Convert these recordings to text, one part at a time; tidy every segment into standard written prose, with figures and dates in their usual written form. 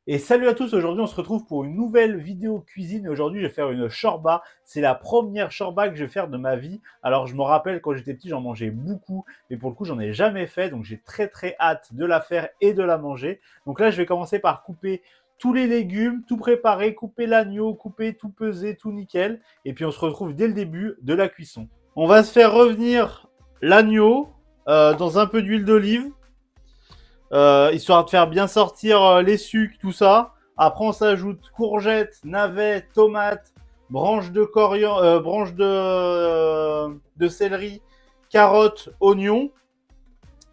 Et salut à tous, aujourd'hui on se retrouve pour une nouvelle vidéo cuisine. Aujourd'hui je vais faire une shorba. C'est la première shorba que je vais faire de ma vie. Alors je me rappelle quand j'étais petit j'en mangeais beaucoup, mais pour le coup j'en ai jamais fait. Donc j'ai très hâte de la faire et de la manger. Donc là je vais commencer par couper tous les légumes, tout préparer, couper l'agneau, couper tout pesé, tout nickel. Et puis on se retrouve dès le début de la cuisson. On va se faire revenir l'agneau dans un peu d'huile d'olive. Histoire de faire bien sortir les sucs, tout ça. Après, on s'ajoute courgettes, navets, tomates, branches de coriandre, de céleri, carottes, oignons.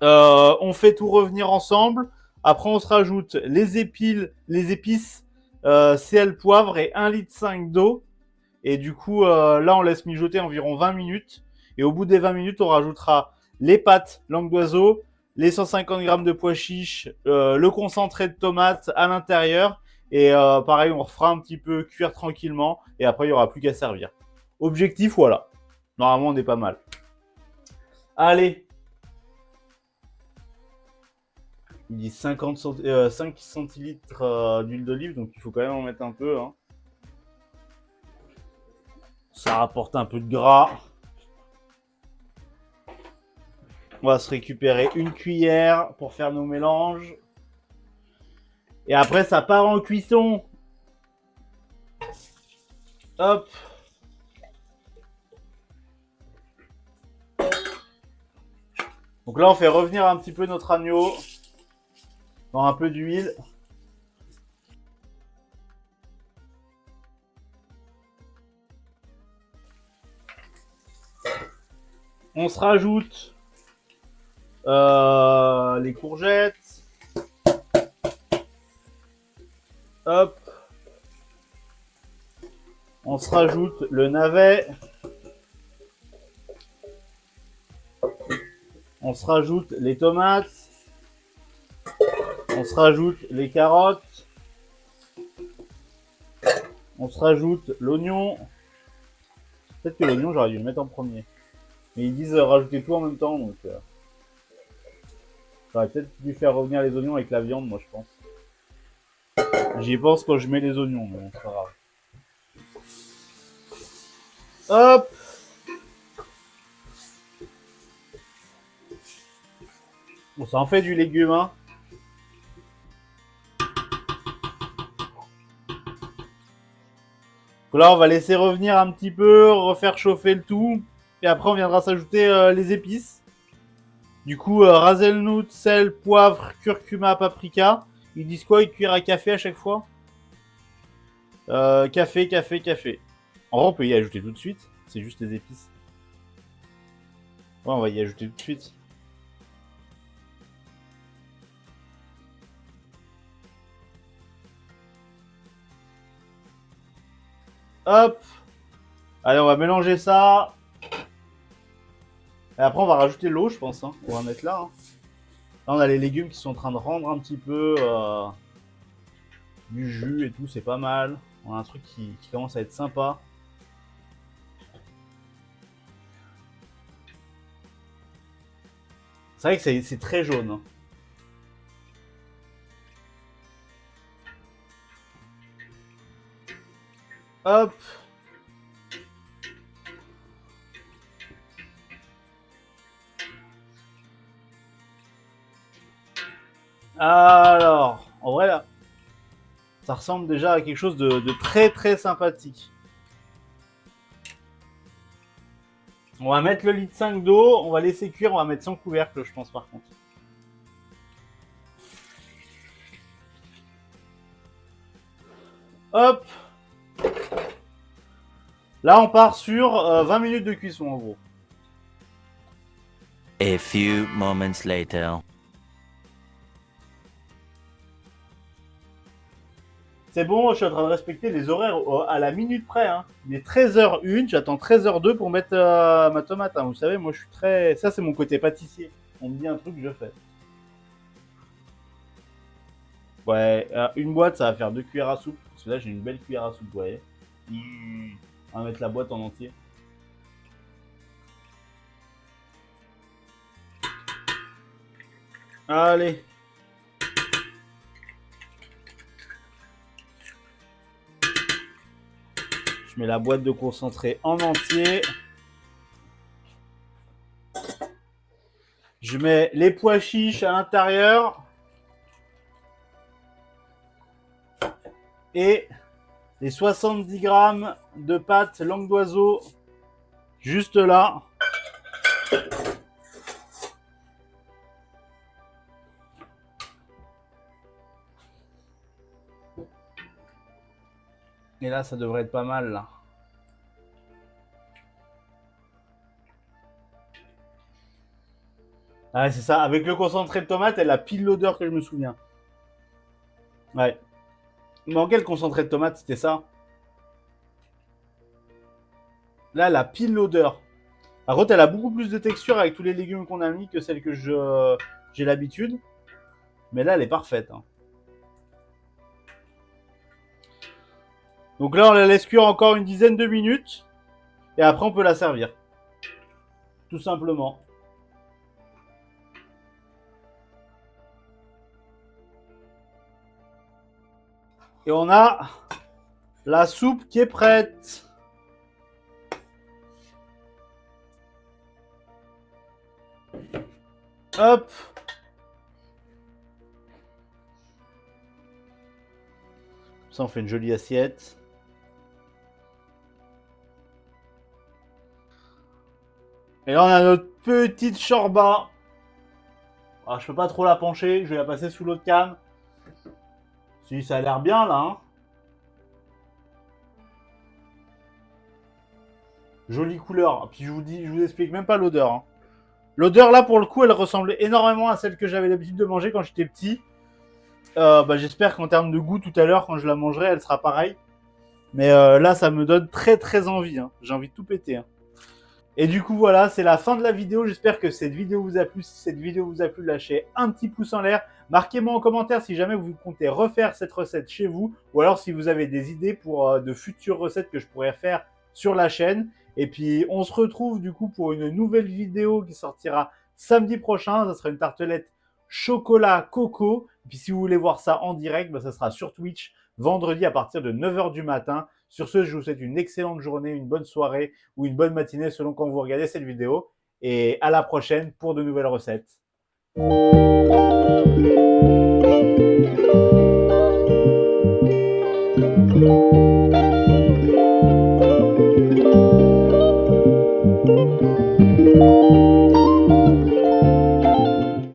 On fait tout revenir ensemble. Après, on se rajoute les épices, sel, poivre et 1,5 litre d'eau. Et du coup, là, on laisse mijoter environ 20 minutes. Et au bout des 20 minutes, on rajoutera les pâtes langue d'oiseau, les 150 grammes de pois chiches, le concentré de tomate à l'intérieur. Et pareil, on refera un petit peu cuire tranquillement. Et après, il n'y aura plus qu'à servir. Objectif, voilà. Normalement, on est pas mal. Allez. Il dit 5 centilitres d'huile d'olive, donc il faut quand même en mettre un peu. Hein. Ça rapporte un peu de gras. On va se récupérer une cuillère pour faire nos mélanges. Et après, ça part en cuisson. Hop. Donc là, on fait revenir un petit peu notre agneau dans un peu d'huile. On se rajoute les courgettes. Hop. On se rajoute le navet. On se rajoute les tomates. On se rajoute les carottes. On se rajoute l'oignon. Peut-être que l'oignon, j'aurais dû le mettre en premier. Mais ils disent rajouter tout en même temps, donc j'aurais peut-être dû faire revenir les oignons avec la viande, moi je pense. J'y pense quand je mets les oignons, mais bon, c'est pas grave. Hop. Bon, ça en fait du légume, hein. Donc là, on va laisser revenir un petit peu, refaire chauffer le tout. Et après, on viendra s'ajouter les épices. Du coup, hazelnut, sel, poivre, curcuma, paprika. Ils disent quoi? Ils cuire à café à chaque fois? Café. En vrai, on peut y ajouter tout de suite. C'est juste les épices. Ouais, on va y ajouter tout de suite. Hop. Allez, on va mélanger ça. Et après, on va rajouter l'eau, je pense. Hein. On va mettre là. Hein. Là, on a les légumes qui sont en train de rendre un petit peu du jus et tout. C'est pas mal. On a un truc qui commence à être sympa. C'est vrai que c'est très jaune. Hein. Hop. Alors, en vrai, là, ça ressemble déjà à quelque chose de très sympathique. On va mettre le litre 5 d'eau, on va laisser cuire, on va mettre sans couvercle, je pense, par contre. Hop. Là, on part sur 20 minutes de cuisson, en gros. A few moments later. C'est bon, je suis en train de respecter les horaires à la minute près. Hein. Il est 13h01, j'attends 13h02 pour mettre ma tomate. Hein. Vous savez, moi, je suis très... Ça, c'est mon côté pâtissier. On me dit un truc, je fais. Ouais, une boîte, ça va faire 2 cuillères à soupe. Parce que là, j'ai une belle cuillère à soupe, vous voyez. On va mettre la boîte en entier. Allez. Je mets la boîte de concentré en entier. Je mets les pois chiches à l'intérieur. Et les 70 grammes de pâte langue d'oiseau juste là. Et là, ça devrait être pas mal, là. Ah, c'est ça. Avec le concentré de tomate, elle a pile l'odeur que je me souviens. Ouais. Mais en quel concentré de tomate, c'était ça? Là, elle a pile l'odeur. Par contre, elle a beaucoup plus de texture avec tous les légumes qu'on a mis que celle que j'ai l'habitude. Mais là, elle est parfaite. Hein. Donc là, on la laisse cuire encore une dizaine de minutes. Et après, on peut la servir. Tout simplement. Et on a la soupe qui est prête. Hop. Ça, on fait une jolie assiette. Et là, on a notre petite shorba. Alors, je peux pas trop la pencher. Je vais la passer sous l'eau de cam. Si, ça a l'air bien, là. Hein. Jolie couleur. Puis je vous explique même pas l'odeur. Hein. L'odeur, là, pour le coup, elle ressemble énormément à celle que j'avais l'habitude de manger quand j'étais petit. J'espère qu'en termes de goût, tout à l'heure, quand je la mangerai, elle sera pareille. Mais là, ça me donne très, très envie. Hein. J'ai envie de tout péter. Hein. Et du coup, voilà, c'est la fin de la vidéo. J'espère que cette vidéo vous a plu. Si cette vidéo vous a plu, lâchez un petit pouce en l'air. Marquez-moi en commentaire si jamais vous comptez refaire cette recette chez vous. Ou alors si vous avez des idées pour de futures recettes que je pourrais faire sur la chaîne. Et puis, on se retrouve du coup pour une nouvelle vidéo qui sortira samedi prochain. Ça sera une tartelette chocolat coco. Et puis, si vous voulez voir ça en direct, ça sera sur Twitch vendredi à partir de 9 h du matin. Sur ce, je vous souhaite une excellente journée, une bonne soirée ou une bonne matinée selon quand vous regardez cette vidéo. Et à la prochaine pour de nouvelles recettes.